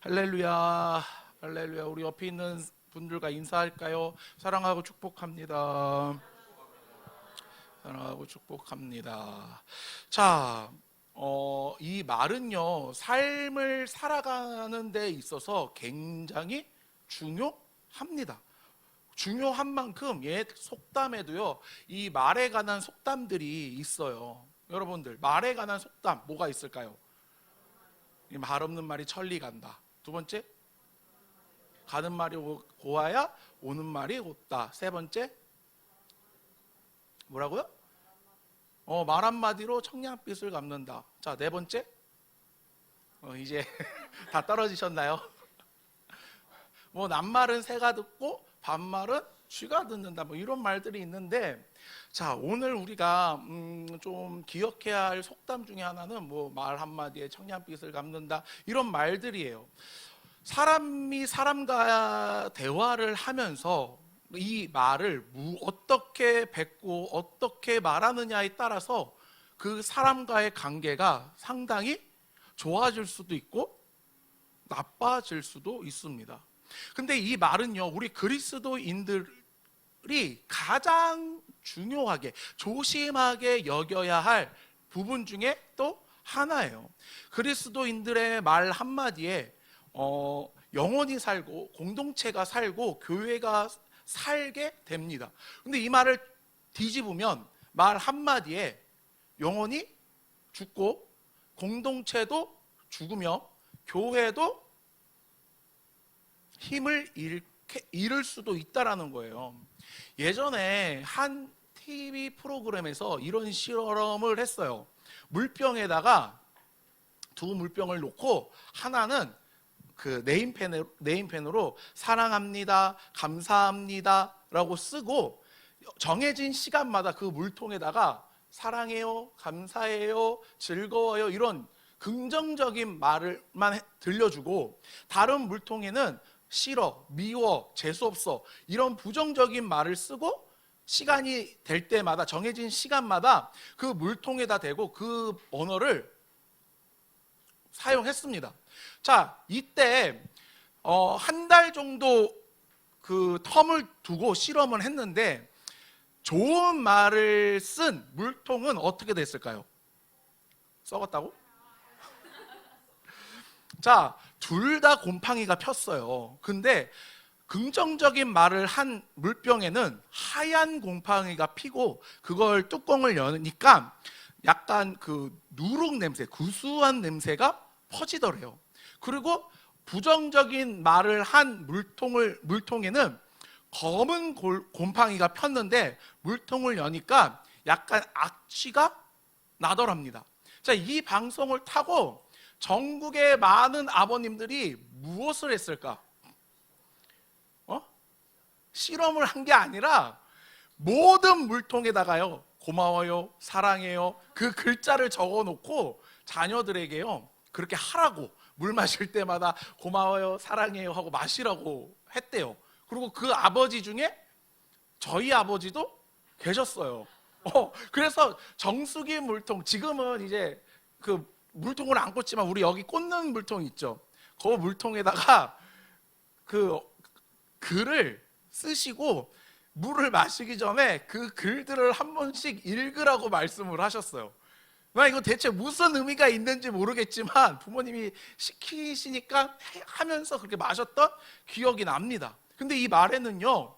할렐루야, 할렐루야. 우리 옆에 있는 분들과 인사할까요? 사랑하고 축복합니다. 사랑하고 축복합니다. 자, 이 말은요, 삶을 살아가는 데 있어서 굉장히 중요합니다. 중요한 만큼 옛 속담에도요, 이 말에 관한 속담들이 있어요. 여러분들, 말에 관한 속담 뭐가 있을까요? 이 말 없는 말이 천리 간다. 두 번째, 가는 말이 고와야 오는 말이 곧다. 세 번째, 뭐라고요? 말 한마디로 청량빛을 갚는다. 자, 네 번째, 이제 다 떨어지셨나요? 뭐 낱말은 새가 듣고 반말은 쥐가 듣는다. 뭐 이런 말들이 있는데, 자, 오늘 우리가 좀 기억해야 할 속담 중에 하나는 뭐 말 한마디에 청량빛을 갚는다, 이런 말들이에요. 사람이 사람과 대화를 하면서 이 말을 어떻게 뱉고 어떻게 말하느냐에 따라서 그 사람과의 관계가 상당히 좋아질 수도 있고 나빠질 수도 있습니다. 근데 이 말은요, 우리 그리스도인들이 가장 중요하게 조심하게 여겨야 할 부분 중에 또 하나예요. 그리스도인들의 말 한마디에 영혼이 살고 공동체가 살고 교회가 살게 됩니다. 근데 이 말을 뒤집으면 말 한마디에 영혼이 죽고 공동체도 죽으며 교회도 힘을 잃을 수도 있다라는 거예요. 예전에 한 TV 프로그램에서 이런 실험을 했어요. 물병에다가 두 물병을 놓고 하나는 그 네임펜으로 사랑합니다, 감사합니다 라고 쓰고 정해진 시간마다 그 물통에다가 사랑해요, 감사해요, 즐거워요 이런 긍정적인 말을만 들려주고 다른 물통에는 싫어, 미워, 재수없어 이런 부정적인 말을 쓰고 시간이 될 때마다 정해진 시간마다 그 물통에다 대고 그 언어를 사용했습니다. 자, 이때 한 달 정도 그 텀을 두고 실험을 했는데 좋은 말을 쓴 물통은 어떻게 됐을까요? 썩었다고? 자, 둘 다 곰팡이가 폈어요. 근데 긍정적인 말을 한 물병에는 하얀 곰팡이가 피고 그걸 뚜껑을 여니까 약간 그 누룩 냄새, 구수한 냄새가 퍼지더래요. 그리고 부정적인 말을 한 물통에는 검은 곰팡이가 폈는데 물통을 여니까 약간 악취가 나더랍니다. 자, 이 방송을 타고 전국의 많은 아버님들이 무엇을 했을까? 실험을 한 게 아니라 모든 물통에다가요, 고마워요, 사랑해요 그 글자를 적어놓고 자녀들에게요 그렇게 하라고, 물 마실 때마다 고마워요, 사랑해요 하고 마시라고 했대요. 그리고 그 아버지 중에 저희 아버지도 계셨어요. 그래서 정수기 물통, 지금은 이제 그 물통을 안 꽂지만 우리 여기 꽂는 물통 있죠. 그 물통에다가 그 글을 쓰시고 물을 마시기 전에 그 글들을 한 번씩 읽으라고 말씀을 하셨어요. 나 이거 대체 무슨 의미가 있는지 모르겠지만 부모님이 시키시니까 하면서 그렇게 마셨던 기억이 납니다. 근데 이 말에는요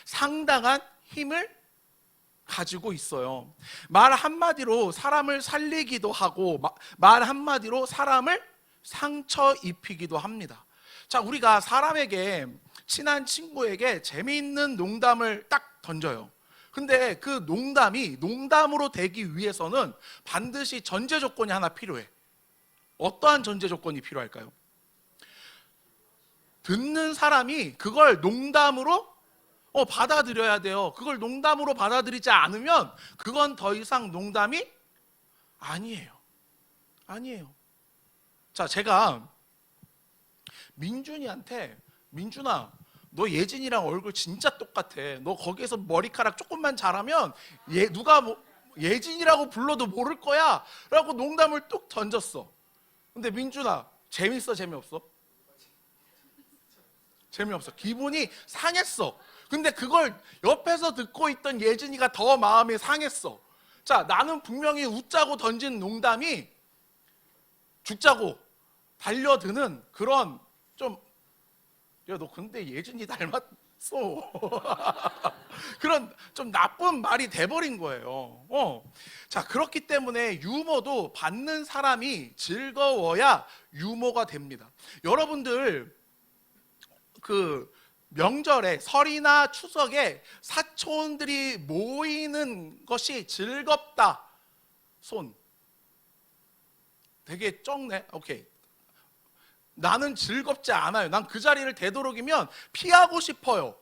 상당한 힘을 가지고 있어요. 말 한마디로 사람을 살리기도 하고 말 한마디로 사람을 상처 입히기도 합니다. 자, 우리가 사람에게, 친한 친구에게 재미있는 농담을 딱 던져요. 근데 그 농담이 농담으로 되기 위해서는 반드시 전제 조건이 하나 필요해. 어떠한 전제 조건이 필요할까요? 듣는 사람이 그걸 농담으로 받아들여야 돼요. 그걸 농담으로 받아들이지 않으면 그건 더 이상 농담이 아니에요. 아니에요. 자, 제가 민준이한테 민준아, 너 예진이랑 얼굴 진짜 똑같아. 너 거기에서 머리카락 조금만 자라면 누가 예진이라고 불러도 모를 거야 라고 농담을 뚝 던졌어. 근데 민준아, 재밌어, 재미없어? 재미없어. 기분이 상했어. 근데 그걸 옆에서 듣고 있던 예진이가 더 마음이 상했어. 자, 나는 분명히 웃자고 던진 농담이 죽자고 달려드는 그런 좀, 야, 너 근데 예진이 닮았어. 그런 좀 나쁜 말이 돼버린 거예요. 자, 그렇기 때문에 유머도 받는 사람이 즐거워야 유머가 됩니다. 여러분들 그 명절에 설이나 추석에 사촌들이 모이는 것이 즐겁다. 손 되게 적네. 오케이. 나는 즐겁지 않아요. 난 그 자리를 되도록이면 피하고 싶어요.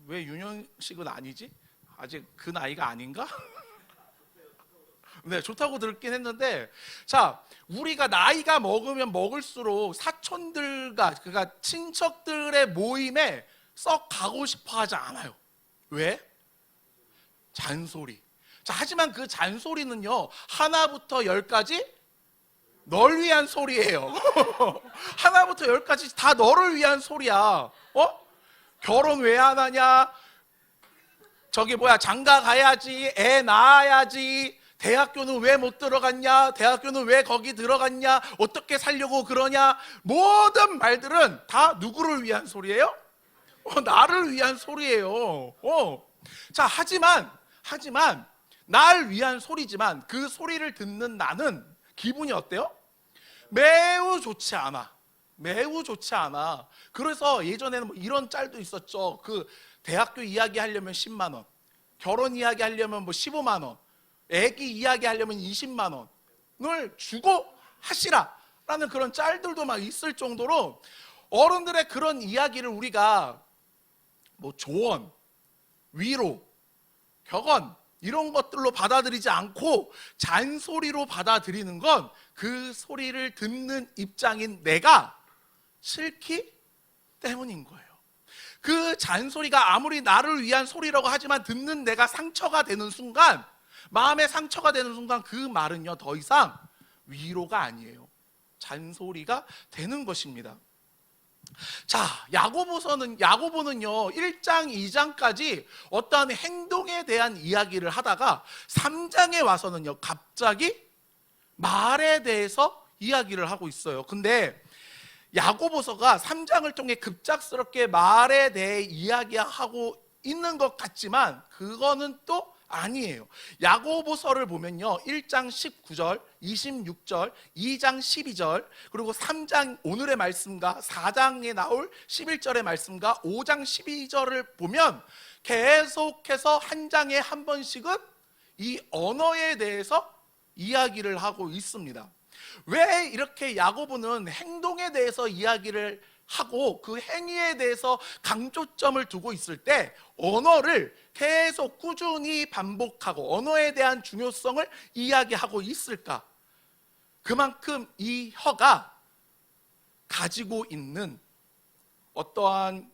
왜 윤영식은 아니지? 아직 그 나이가 아닌가? 네, 좋다고 들었긴 했는데, 자, 우리가 나이가 먹으면 먹을수록 사촌들과 그러니까 친척들의 모임에 썩 가고 싶어 하지 않아요. 왜? 잔소리. 자, 하지만 그 잔소리는요, 하나부터 열까지 널 위한 소리예요. 하나부터 열까지 다 너를 위한 소리야. 결혼 왜 안 하냐? 저기 뭐야, 장가 가야지, 애 낳아야지, 대학교는 왜 못 들어갔냐? 대학교는 왜 거기 들어갔냐? 어떻게 살려고 그러냐? 모든 말들은 다 누구를 위한 소리예요? 나를 위한 소리예요. 자, 하지만 날 위한 소리지만 그 소리를 듣는 나는 기분이 어때요? 매우 좋지 않아. 매우 좋지 않아. 그래서 예전에는 뭐 이런 짤도 있었죠. 그 대학교 이야기 하려면 10만 원, 결혼 이야기 하려면 뭐 15만 원, 애기 이야기 하려면 20만 원을 주고 하시라 라는 그런 짤들도 막 있을 정도로 어른들의 그런 이야기를 우리가 뭐 조언, 위로, 격언 이런 것들로 받아들이지 않고 잔소리로 받아들이는 건 그 소리를 듣는 입장인 내가 싫기 때문인 거예요. 그 잔소리가 아무리 나를 위한 소리라고 하지만 듣는 내가 상처가 되는 순간, 마음에 상처가 되는 순간 그 말은요 더 이상 위로가 아니에요. 잔소리가 되는 것입니다. 자, 야고보는요 1장 2장까지 어떠한 행동에 대한 이야기를 하다가 3장에 와서는요 갑자기 말에 대해서 이야기를 하고 있어요. 근데 야고보서가 3장을 통해 급작스럽게 말에 대해 이야기하고 있는 것 같지만 그거는 또 아니에요. 야고보서를 보면요 1장 19절, 26절, 2장 12절, 그리고 3장 오늘의 말씀과 4장에 나올 11절의 말씀과 5장 12절을 보면 계속해서 한 장에 한 번씩은 이 언어에 대해서 이야기를 하고 있습니다. 왜 이렇게 야고보는 행동에 대해서 이야기를 하고 그 행위에 대해서 강조점을 두고 있을 때 언어를 계속 꾸준히 반복하고 언어에 대한 중요성을 이야기하고 있을까? 그만큼 이 혀가 가지고 있는 어떠한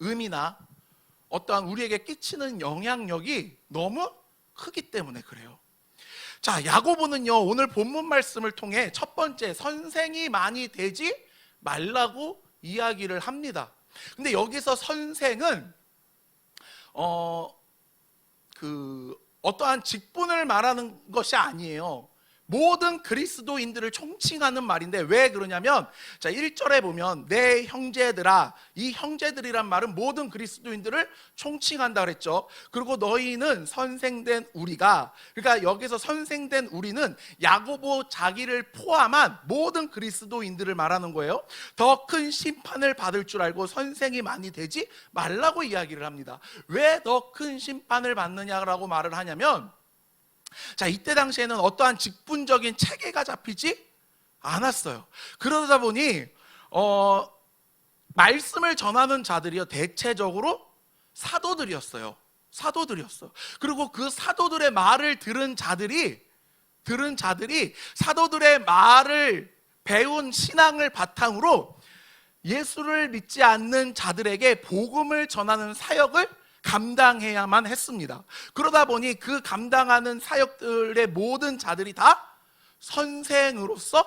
의미나 어떠한 우리에게 끼치는 영향력이 너무 크기 때문에 그래요. 자, 야고보는요 오늘 본문 말씀을 통해 첫 번째 선생이 많이 되지 말라고 이야기를 합니다. 근데 여기서 선생은 어떠한 직분을 말하는 것이 아니에요. 모든 그리스도인들을 총칭하는 말인데 왜 그러냐면 자 1절에 보면 내 형제들아, 이 형제들이란 말은 모든 그리스도인들을 총칭한다 그랬죠. 그리고 너희는 선생된 우리가, 그러니까 여기서 선생된 우리는 야고보 자기를 포함한 모든 그리스도인들을 말하는 거예요. 더 큰 심판을 받을 줄 알고 선생이 많이 되지 말라고 이야기를 합니다. 왜 더 큰 심판을 받느냐라고 말을 하냐면 자, 이때 당시에는 어떠한 직분적인 체계가 잡히지 않았어요. 그러다 보니 말씀을 전하는 자들이요 대체적으로 사도들이었어요. 그리고 그 사도들의 말을 들은 자들이 사도들의 말을 배운 신앙을 바탕으로 예수를 믿지 않는 자들에게 복음을 전하는 사역을 감당해야만 했습니다. 그러다 보니 그 감당하는 사역들의 모든 자들이 다 선생으로서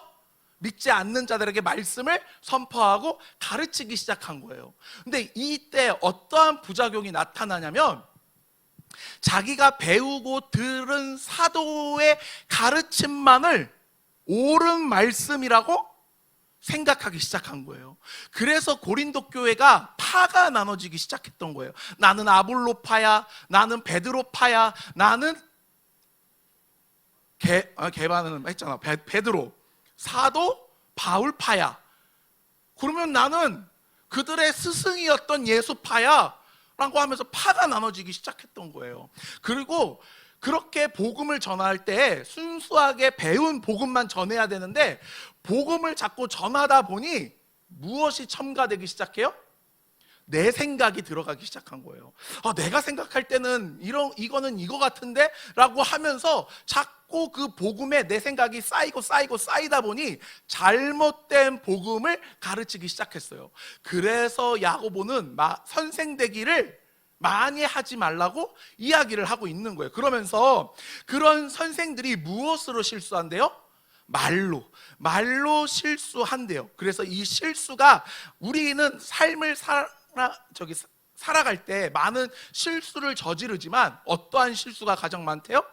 믿지 않는 자들에게 말씀을 선포하고 가르치기 시작한 거예요. 근데 이때 어떠한 부작용이 나타나냐면, 자기가 배우고 들은 사도의 가르침만을 옳은 말씀이라고 생각하기 시작한 거예요. 그래서 고린도 교회가 파가 나눠지기 시작했던 거예요. 나는 아볼로파야, 나는 베드로파야, 나는 개바는 했잖아. 베드로, 사도, 바울파야. 그러면 나는 그들의 스승이었던 예수파야 라고 하면서 파가 나눠지기 시작했던 거예요. 그리고 그렇게 복음을 전할 때 순수하게 배운 복음만 전해야 되는데, 복음을 자꾸 전하다 보니 무엇이 첨가되기 시작해요? 내 생각이 들어가기 시작한 거예요. 내가 생각할 때는 이거는 이거 같은데? 라고 하면서 자꾸 그 복음에 내 생각이 쌓이다 보니 잘못된 복음을 가르치기 시작했어요. 그래서 야고보는 선생 되기를 많이 하지 말라고 이야기를 하고 있는 거예요. 그러면서 그런 선생들이 무엇으로 실수한대요? 말로 실수한대요. 그래서 이 실수가, 우리는 삶을 살아갈 때 많은 실수를 저지르지만 어떠한 실수가 가장 많대요?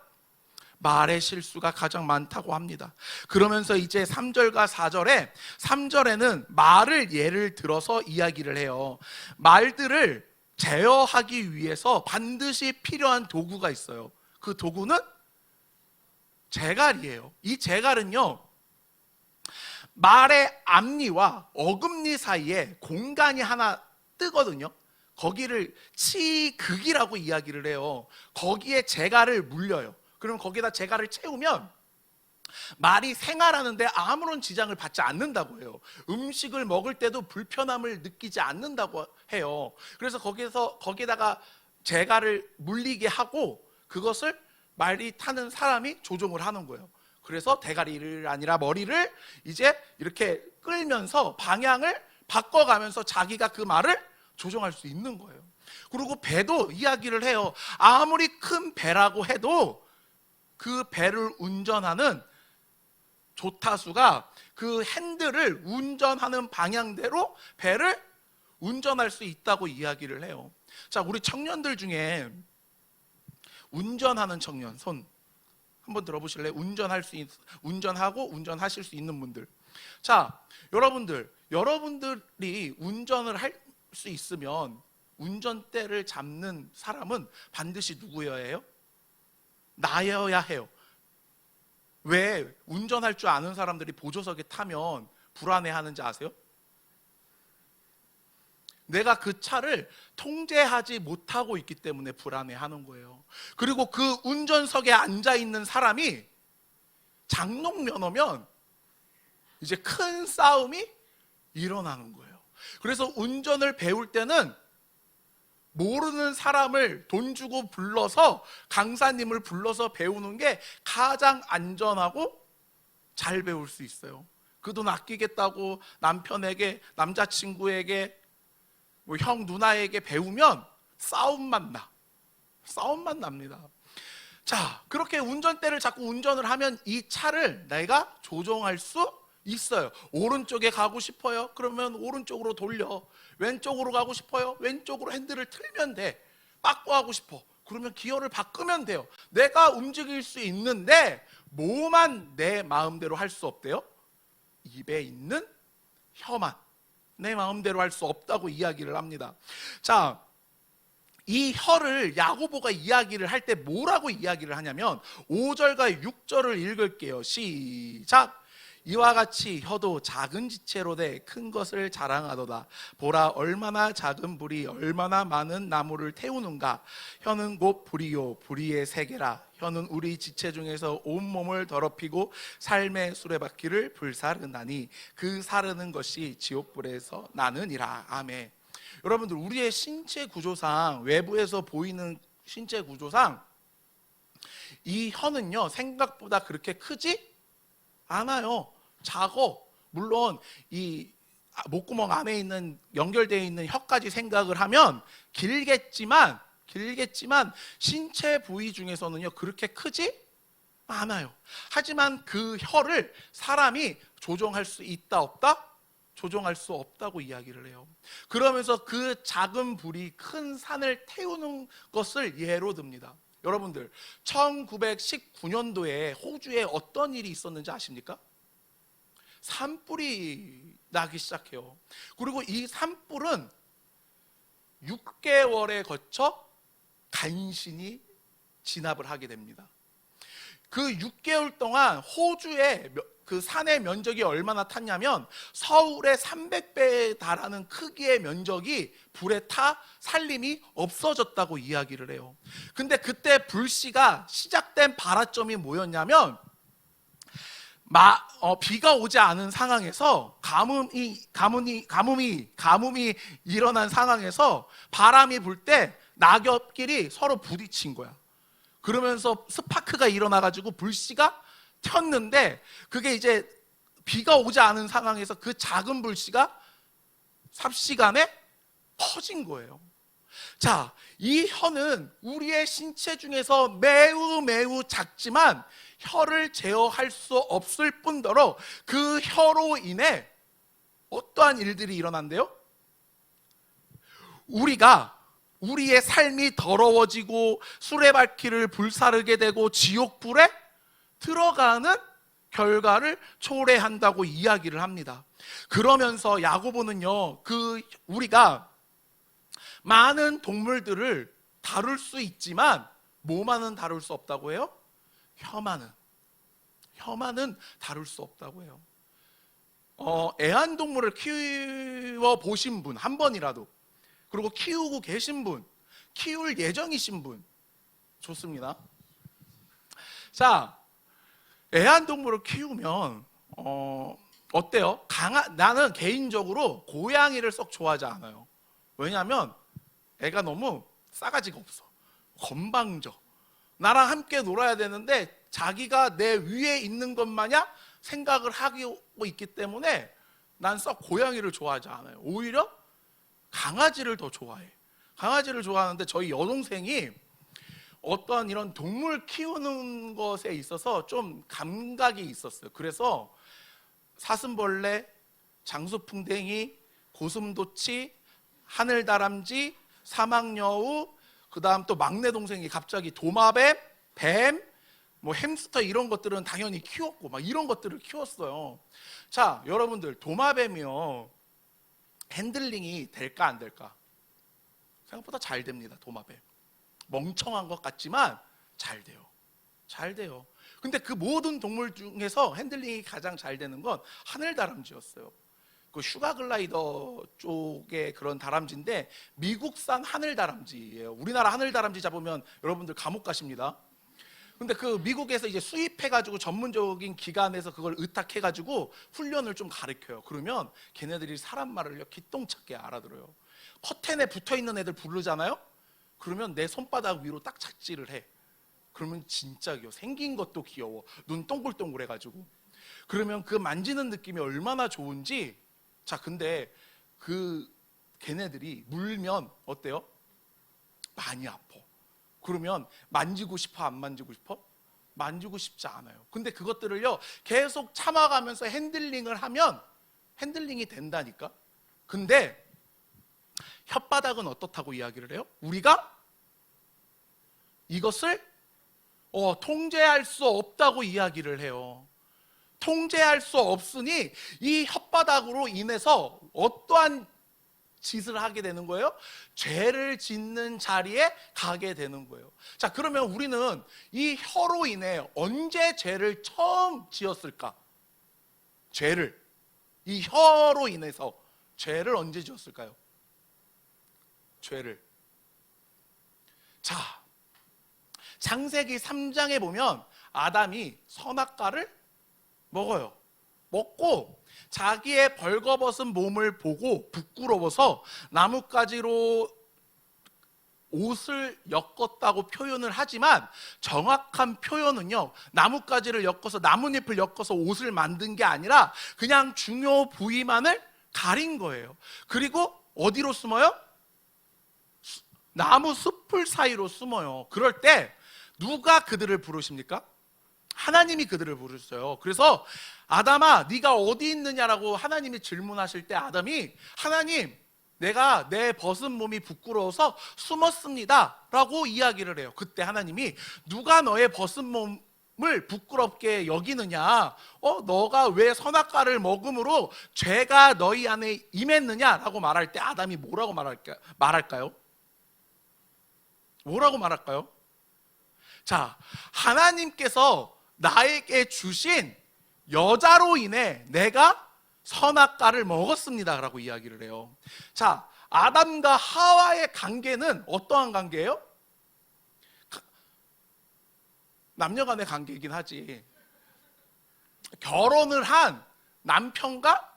말의 실수가 가장 많다고 합니다. 그러면서 이제 3절과 4절에, 3절에는 말을 예를 들어서 이야기를 해요. 말들을 제어하기 위해서 반드시 필요한 도구가 있어요. 그 도구는 재갈이에요. 이 재갈은요, 말의 앞니와 어금니 사이에 공간이 하나 뜨거든요. 거기를 치극이라고 이야기를 해요. 거기에 재갈을 물려요. 그럼 거기다 재갈을 채우면 말이 생활하는데 아무런 지장을 받지 않는다고 해요. 음식을 먹을 때도 불편함을 느끼지 않는다고 해요. 그래서 거기다가 재갈을 물리게 하고 그것을 말이 타는 사람이 조종을 하는 거예요. 그래서 대가리를 아니라 머리를 이제 이렇게 끌면서 방향을 바꿔가면서 자기가 그 말을 조종할 수 있는 거예요. 그리고 배도 이야기를 해요. 아무리 큰 배라고 해도 그 배를 운전하는 조타수가 그 핸들을 운전하는 방향대로 배를 운전할 수 있다고 이야기를 해요. 자, 우리 청년들 중에 운전하는 청년 손 한번 들어보실래요? 운전하고 운전하실 수 있는 분들. 자, 여러분들이 운전을 할 수 있으면 운전대를 잡는 사람은 반드시 누구여야 해요? 나여야 해요. 왜 운전할 줄 아는 사람들이 보조석에 타면 불안해하는지 아세요? 내가 그 차를 통제하지 못하고 있기 때문에 불안해하는 거예요. 그리고 그 운전석에 앉아있는 사람이 장롱 면허면 이제 큰 싸움이 일어나는 거예요. 그래서 운전을 배울 때는 모르는 사람을 돈 주고 불러서, 강사님을 불러서 배우는 게 가장 안전하고 잘 배울 수 있어요. 그 돈 아끼겠다고 남편에게, 남자친구에게, 형 누나에게 배우면 싸움만 납니다. 자, 그렇게 운전대를 자꾸 운전을 하면 이 차를 내가 조종할 수 있어요. 오른쪽에 가고 싶어요? 그러면 오른쪽으로 돌려. 왼쪽으로 가고 싶어요? 왼쪽으로 핸들을 틀면 돼. 바꿔 하고 싶어. 그러면 기어를 바꾸면 돼요. 내가 움직일 수 있는데 뭐만 내 마음대로 할 수 없대요? 입에 있는 혀만 내 마음대로 할 수 없다고 이야기를 합니다. 자, 이 혀를 야고보가 이야기를 할 때 뭐라고 이야기를 하냐면 5절과 6절을 읽을게요. 시작. 이와 같이 혀도 작은 지체로 돼 큰 것을 자랑하도다. 보라, 얼마나 작은 불이 얼마나 많은 나무를 태우는가. 혀는 곧 불이요 불의의 세계라. 혀는 우리 지체 중에서 온몸을 더럽히고 삶의 수레바퀴를 불사르나니 그 사르는 것이 지옥불에서 나느니라. 아멘. 여러분들, 우리의 신체 구조상, 외부에서 보이는 신체 구조상 이 혀는요 생각보다 그렇게 크지 않아요. 작어. 물론 이 목구멍 안에 있는 연결되어 있는 혀까지 생각을 하면 길겠지만 신체 부위 중에서는요 그렇게 크지 많아요. 하지만 그 혀를 사람이 조종할 수 있다 없다? 조종할 수 없다고 이야기를 해요. 그러면서 그 작은 불이 큰 산을 태우는 것을 예로 듭니다. 여러분들 1919년도에 호주에 어떤 일이 있었는지 아십니까? 산불이 나기 시작해요. 그리고 이 산불은 6개월에 거쳐 간신히 진압을 하게 됩니다. 그 6개월 동안 호주의 그 산의 면적이 얼마나 탔냐면 서울의 300배에 달하는 크기의 면적이 불에 타 살림이 없어졌다고 이야기를 해요. 근데 그때 불씨가 시작된 발화점이 뭐였냐면 비가 오지 않은 상황에서 가뭄이 일어난 상황에서 바람이 불 때 낙엽끼리 서로 부딪힌 거야. 그러면서 스파크가 일어나가지고 불씨가 튀었는데 그게 이제 비가 오지 않은 상황에서 그 작은 불씨가 삽시간에 퍼진 거예요. 자, 이 혀는 우리의 신체 중에서 매우 작지만 혀를 제어할 수 없을 뿐더러 그 혀로 인해 어떠한 일들이 일어난대요? 우리의 삶이 더러워지고 수레바퀴를 불사르게 되고 지옥불에 들어가는 결과를 초래한다고 이야기를 합니다. 그러면서 야고보는요, 우리가 많은 동물들을 다룰 수 있지만 뭐만은 다룰 수 없다고 해요? 혀만은 다룰 수 없다고 해요. 애완동물을 키워 보신 분 한 번이라도, 그리고 키우고 계신 분, 키울 예정이신 분, 좋습니다. 자, 애완동물을 키우면 어때요? 나는 개인적으로 고양이를 썩 좋아하지 않아요. 왜냐하면 애가 너무 싸가지가 없어. 건방져. 나랑 함께 놀아야 되는데 자기가 내 위에 있는 것 마냥 생각을 하고 있기 때문에 난 썩 고양이를 좋아하지 않아요. 오히려 강아지를 더 좋아해. 강아지를 좋아하는데 저희 여동생이 어떤 이런 동물 키우는 것에 있어서 좀 감각이 있었어요. 그래서 사슴벌레, 장수풍뎅이, 고슴도치, 하늘다람쥐, 사막여우, 그 다음 또 막내 동생이 갑자기 도마뱀, 뱀, 뭐 햄스터 이런 것들은 당연히 키웠고 막 이런 것들을 키웠어요. 자, 여러분들 도마뱀이요, 핸들링이 될까 안 될까? 생각보다 잘 됩니다. 도마뱀 멍청한 것 같지만 잘 돼요. 근데 그 모든 동물 중에서 핸들링이 가장 잘 되는 건 하늘다람쥐였어요. 그 슈가글라이더 쪽의 그런 다람쥐인데 미국산 하늘다람쥐예요. 우리나라 하늘다람쥐 잡으면 여러분들 감옥 가십니다. 근데 그 미국에서 이제 수입해가지고 전문적인 기관에서 그걸 의탁해가지고 훈련을 좀 가르쳐요. 그러면 걔네들이 사람 말을 기똥차게 알아들어요. 커튼에 붙어있는 애들 부르잖아요. 그러면 내 손바닥 위로 딱 착지를 해. 그러면 진짜 귀여워. 생긴 것도 귀여워. 눈 동글동글해가지고. 그러면 그 만지는 느낌이 얼마나 좋은지. 자, 근데 걔네들이 물면 어때요? 많이 아파. 그러면 만지고 싶어, 안 만지고 싶어? 만지고 싶지 않아요. 근데 그것들을요 계속 참아가면서 핸들링을 하면 핸들링이 된다니까. 근데 혓바닥은 어떻다고 이야기를 해요? 우리가 이것을 통제할 수 없다고 이야기를 해요. 통제할 수 없으니 이 혓바닥으로 인해서 어떠한 짓을 하게 되는 거예요? 죄를 짓는 자리에 가게 되는 거예요. 자, 그러면 우리는 이 혀로 인해 언제 죄를 처음 지었을까? 이 혀로 인해서 죄를 언제 지었을까요? 자, 창세기 3장에 보면 아담이 선악과를 먹어요. 먹고 자기의 벌거벗은 몸을 보고 부끄러워서 나뭇가지로 옷을 엮었다고 표현을 하지만 정확한 표현은요, 나뭇가지를 엮어서 나뭇잎을 엮어서 옷을 만든 게 아니라 그냥 중요 부위만을 가린 거예요. 그리고 어디로 숨어요? 나무 숲을 사이로 숨어요. 그럴 때 누가 그들을 부르십니까? 하나님이 그들을 부르셨어요. 그래서 아담아 네가 어디 있느냐라고 하나님이 질문하실 때 아담이 하나님 내가 내 벗은 몸이 부끄러워서 숨었습니다 라고 이야기를 해요. 그때 하나님이 누가 너의 벗은 몸을 부끄럽게 여기느냐, 너가 왜 선악과를 먹음으로 죄가 너희 안에 임했느냐라고 말할 때 아담이 뭐라고 말할까요? 뭐라고 말할까요? 자, 하나님께서 나에게 주신 여자로 인해 내가 선악과를 먹었습니다 라고 이야기를 해요. 자, 아담과 하와의 관계는 어떠한 관계예요? 남녀 간의 관계이긴 하지. 결혼을 한 남편과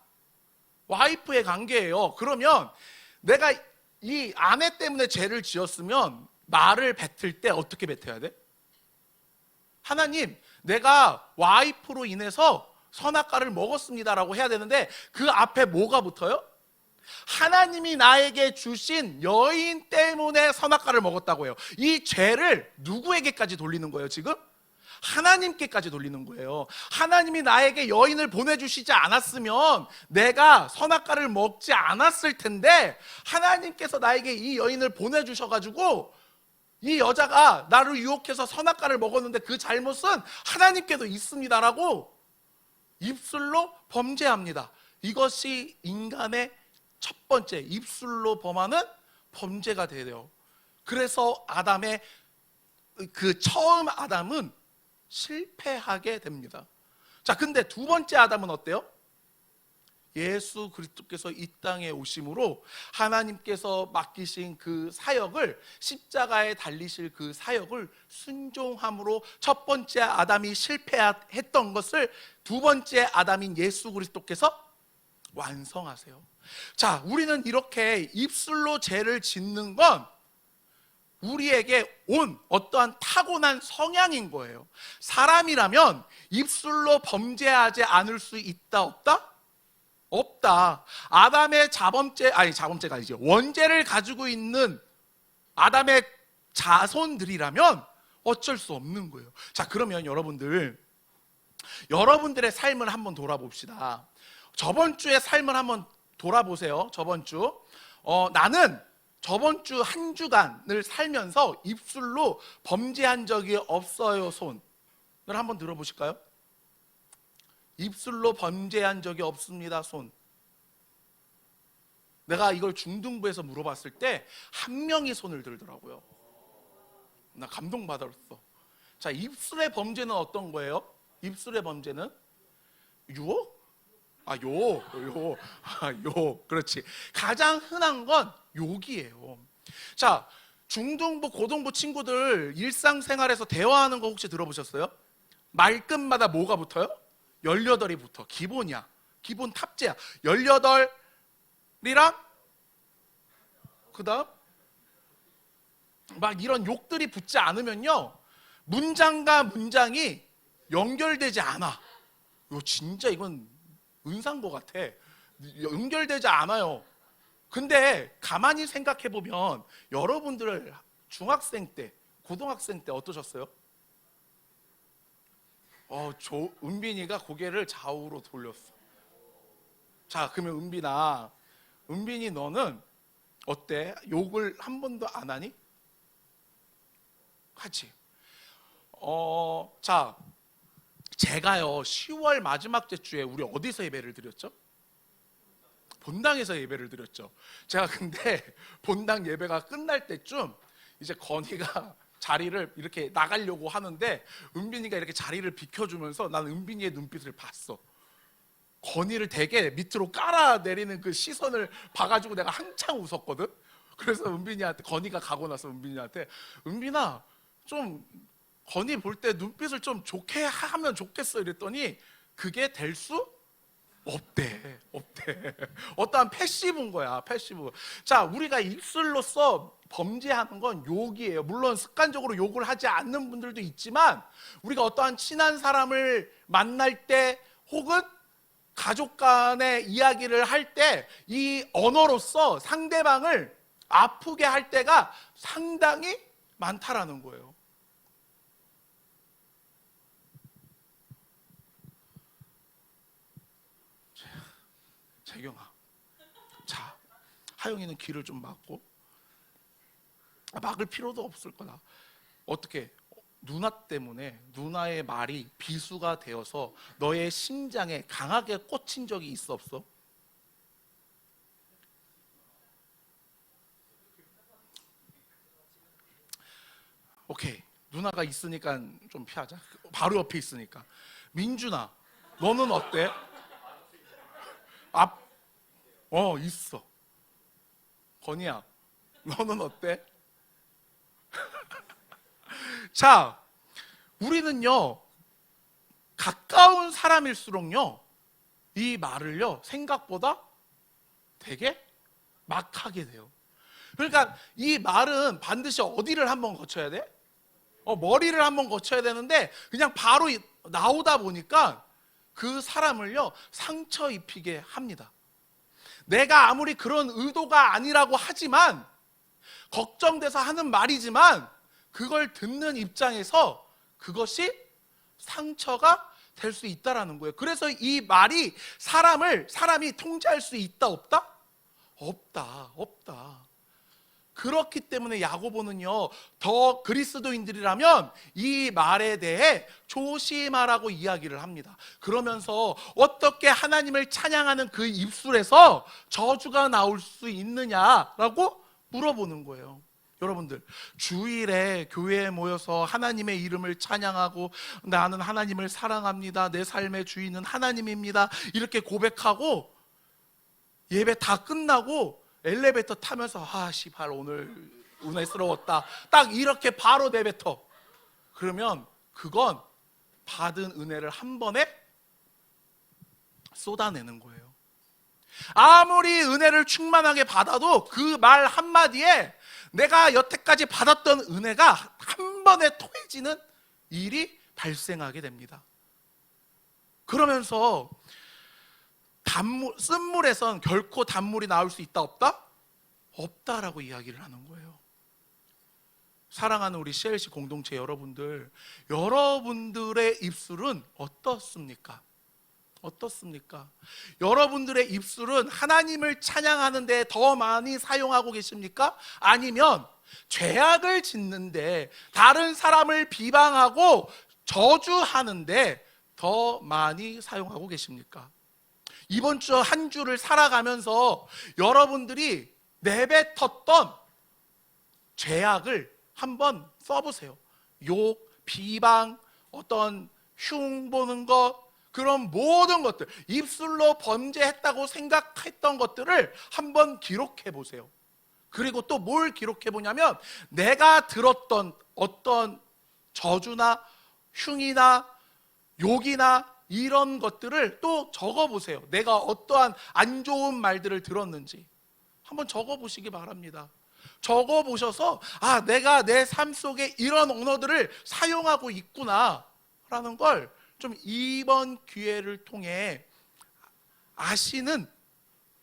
와이프의 관계예요. 그러면 내가 이 아내 때문에 죄를 지었으면 말을 뱉을 때 어떻게 뱉어야 돼? 하나님, 내가 와이프로 인해서 선악과를 먹었습니다라고 해야 되는데 그 앞에 뭐가 붙어요? 하나님이 나에게 주신 여인 때문에 선악과를 먹었다고 해요. 이 죄를 누구에게까지 돌리는 거예요 지금? 하나님께까지 돌리는 거예요. 하나님이 나에게 여인을 보내주시지 않았으면 내가 선악과를 먹지 않았을 텐데 하나님께서 나에게 이 여인을 보내주셔가지고 이 여자가 나를 유혹해서 선악과를 먹었는데 그 잘못은 하나님께도 있습니다라고 입술로 범죄합니다. 이것이 인간의 첫 번째 입술로 범하는 범죄가 돼요. 그래서 아담의 그 처음 아담은 실패하게 됩니다. 자, 근데 두 번째 아담은 어때요? 예수 그리스도께서 이 땅에 오심으로 하나님께서 맡기신 그 사역을, 십자가에 달리실 그 사역을 순종함으로 첫 번째 아담이 실패했던 것을 두 번째 아담인 예수 그리스도께서 완성하세요. 자, 우리는 이렇게 입술로 죄를 짓는 건 우리에게 온 어떠한 타고난 성향인 거예요. 사람이라면 입술로 범죄하지 않을 수 있다 없다? 없다. 아담의 자범죄가 아니죠. 원죄를 가지고 있는 아담의 자손들이라면 어쩔 수 없는 거예요. 자, 그러면 여러분들의 삶을 한번 돌아봅시다. 저번 주의 삶을 한번 돌아보세요. 나는 저번 주 한 주간을 살면서 입술로 범죄한 적이 없어요. 손을 한번 들어보실까요? 입술로 범죄한 적이 없습니다. 손. 내가 이걸 중등부에서 물어봤을 때 한 명이 손을 들더라고요. 나 감동받았어. 자, 입술의 범죄는 어떤 거예요? 입술의 범죄는 유혹? 그렇지. 가장 흔한 건 욕이에요. 자, 중등부, 고등부 친구들 일상생활에서 대화하는 거 혹시 들어보셨어요? 말끝마다 뭐가 붙어요? 18이 붙어. 기본이야. 기본 탑재야. 18이랑 그 다음 막 이런 욕들이 붙지 않으면요 문장과 문장이 연결되지 않아. 진짜 이건 은사인 것 같아. 연결되지 않아요. 근데 가만히 생각해보면 여러분들 중학생 때, 고등학생 때 어떠셨어요? 은빈이가 고개를 좌우로 돌렸어. 자, 그러면 은빈이 너는 어때? 욕을 한 번도 안 하니? 하지. 자, 제가요 10월 마지막 주에 우리 어디서 예배를 드렸죠? 본당에서 예배를 드렸죠. 제가 근데 본당 예배가 끝날 때쯤 이제 건이가 자리를 이렇게 나가려고 하는데 은빈이가 이렇게 자리를 비켜주면서 난 은빈이의 눈빛을 봤어. 건이를 되게 밑으로 깔아내리는 그 시선을 봐가지고 내가 한창 웃었거든. 그래서 건이가 가고 나서 은빈이한테 은빈아 좀 건이 볼 때 눈빛을 좀 좋게 하면 좋겠어 이랬더니 그게 될 수 없대. 어떠한 패시브인 거야. 패시브. 자, 우리가 입술로써 범죄하는 건 욕이에요. 물론 습관적으로 욕을 하지 않는 분들도 있지만 우리가 어떠한 친한 사람을 만날 때 혹은 가족 간의 이야기를 할 때 이 언어로서 상대방을 아프게 할 때가 상당히 많다라는 거예요. 재경아, 자, 하영이는 귀를 좀 막고. 막을 필요도 없을 거다. 어떻게? 누나 때문에 누나의 말이 비수가 되어서 너의 심장에 강하게 꽂힌 적이 있어 없어? 오케이, 누나가 있으니까 좀 피하자. 바로 옆에 있으니까. 민준아, 너는 어때? 앞, 있어. 건이야, 너는 어때? 자, 우리는요, 가까운 사람일수록요, 이 말을요, 생각보다 되게 막 하게 돼요. 그러니까 이 말은 반드시 어디를 한번 거쳐야 돼? 머리를 한번 거쳐야 되는데 그냥 바로 나오다 보니까 그 사람을요, 상처 입히게 합니다. 내가 아무리 그런 의도가 아니라고 하지만, 걱정돼서 하는 말이지만, 그걸 듣는 입장에서 그것이 상처가 될 수 있다라는 거예요. 그래서 이 말이 사람이 통제할 수 있다 없다? 없다. 그렇기 때문에 야고보는요, 더 그리스도인들이라면 이 말에 대해 조심하라고 이야기를 합니다. 그러면서 어떻게 하나님을 찬양하는 그 입술에서 저주가 나올 수 있느냐라고 물어보는 거예요. 여러분들, 주일에 교회에 모여서 하나님의 이름을 찬양하고 나는 하나님을 사랑합니다, 내 삶의 주인은 하나님입니다, 이렇게 고백하고 예배 다 끝나고 엘리베이터 타면서 씨발 오늘 은혜스러웠다, 딱 이렇게 바로 내뱉어. 그러면 그건 받은 은혜를 한 번에 쏟아내는 거예요. 아무리 은혜를 충만하게 받아도 그 말 한마디에 내가 여태까지 받았던 은혜가 한 번에 토해지는 일이 발생하게 됩니다. 그러면서 쓴물에선 결코 단물이 나올 수 있다 없다? 없다라고 이야기를 하는 거예요. 사랑하는 우리 CLC 공동체 여러분들, 여러분들의 입술은 어떻습니까? 여러분들의 입술은 하나님을 찬양하는 데 더 많이 사용하고 계십니까? 아니면 죄악을 짓는데, 다른 사람을 비방하고 저주하는데 더 많이 사용하고 계십니까? 이번 주 한 주를 살아가면서 여러분들이 내뱉었던 죄악을 한번 써보세요. 욕, 비방, 어떤 흉 보는 것, 그런 모든 것들, 입술로 범죄했다고 생각했던 것들을 한번 기록해 보세요. 그리고 또 뭘 기록해 보냐면, 내가 들었던 어떤 저주나 흉이나 욕이나 이런 것들을 또 적어 보세요. 내가 어떠한 안 좋은 말들을 들었는지 한번 적어 보시기 바랍니다. 적어 보셔서 내가 내 삶 속에 이런 언어들을 사용하고 있구나 라는 걸 좀 이번 기회를 통해 아시는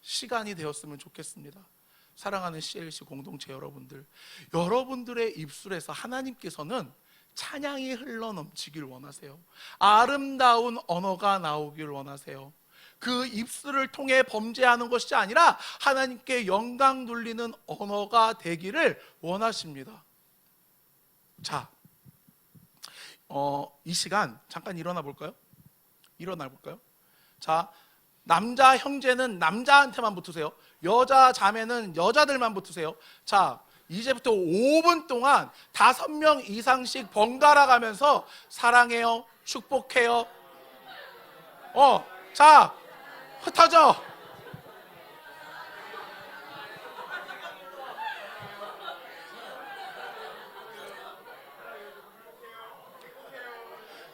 시간이 되었으면 좋겠습니다. 사랑하는 CLC 공동체 여러분들, 여러분들의 입술에서 하나님께서는 찬양이 흘러넘치길 원하세요. 아름다운 언어가 나오길 원하세요. 그 입술을 통해 범죄하는 것이 아니라 하나님께 영광 돌리는 언어가 되기를 원하십니다. 자, 이 시간 잠깐 일어나 볼까요? 자, 남자 형제는 남자한테만 붙으세요. 여자 자매는 여자들만 붙으세요. 자, 이제부터 5분 동안 5명 이상씩 번갈아 가면서 사랑해요, 축복해요. 자, 흩어져.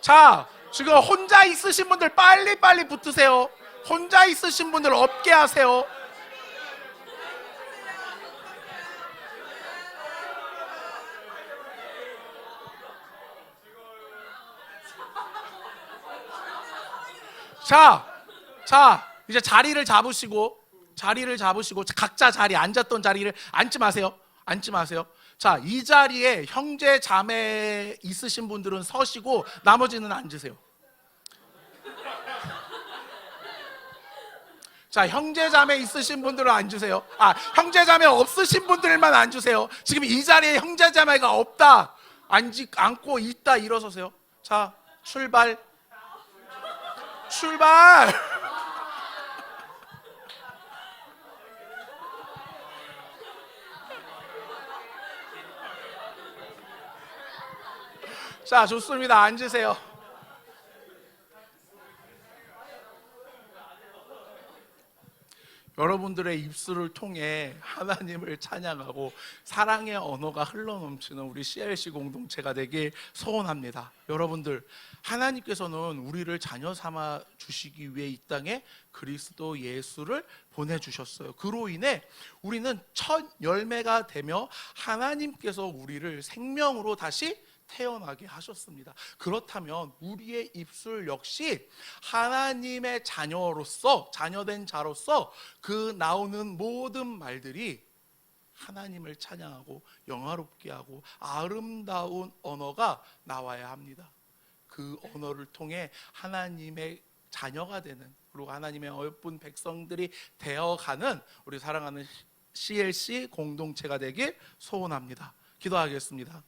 자, 지금 혼자 있으신 분들 빨리빨리 붙으세요. 혼자 있으신 분들 없게 하세요. 자, 이제 자리를 잡으시고 각자 자리, 앉았던 자리를 앉지 마세요. 자, 이 자리에 형제 자매 있으신 분들은 서시고 나머지는 앉으세요. 자, 형제자매 있으신 분들은 앉으세요. 형제자매 없으신 분들만 앉으세요. 지금 이 자리에 형제자매가 없다, 앉고 있다, 일어서세요. 자, 출발. 자, 좋습니다. 앉으세요. 여러분들의 입술을 통해 하나님을 찬양하고 사랑의 언어가 흘러넘치는 우리 CLC 공동체가 되길 소원합니다. 여러분들, 하나님께서는 우리를 자녀 삼아 주시기 위해 이 땅에 그리스도 예수를 보내주셨어요. 그로 인해 우리는 첫 열매가 되며 하나님께서 우리를 생명으로 다시 태어나게 하셨습니다. 그렇다면 우리의 입술 역시 하나님의 자녀로서, 자녀된 자로서 그 나오는 모든 말들이 하나님을 찬양하고 영화롭게 하고 아름다운 언어가 나와야 합니다. 그 언어를 통해 하나님의 자녀가 되는, 그리고 하나님의 어여쁜 백성들이 되어가는 우리 사랑하는 CLC 공동체가 되길 소원합니다. 기도하겠습니다.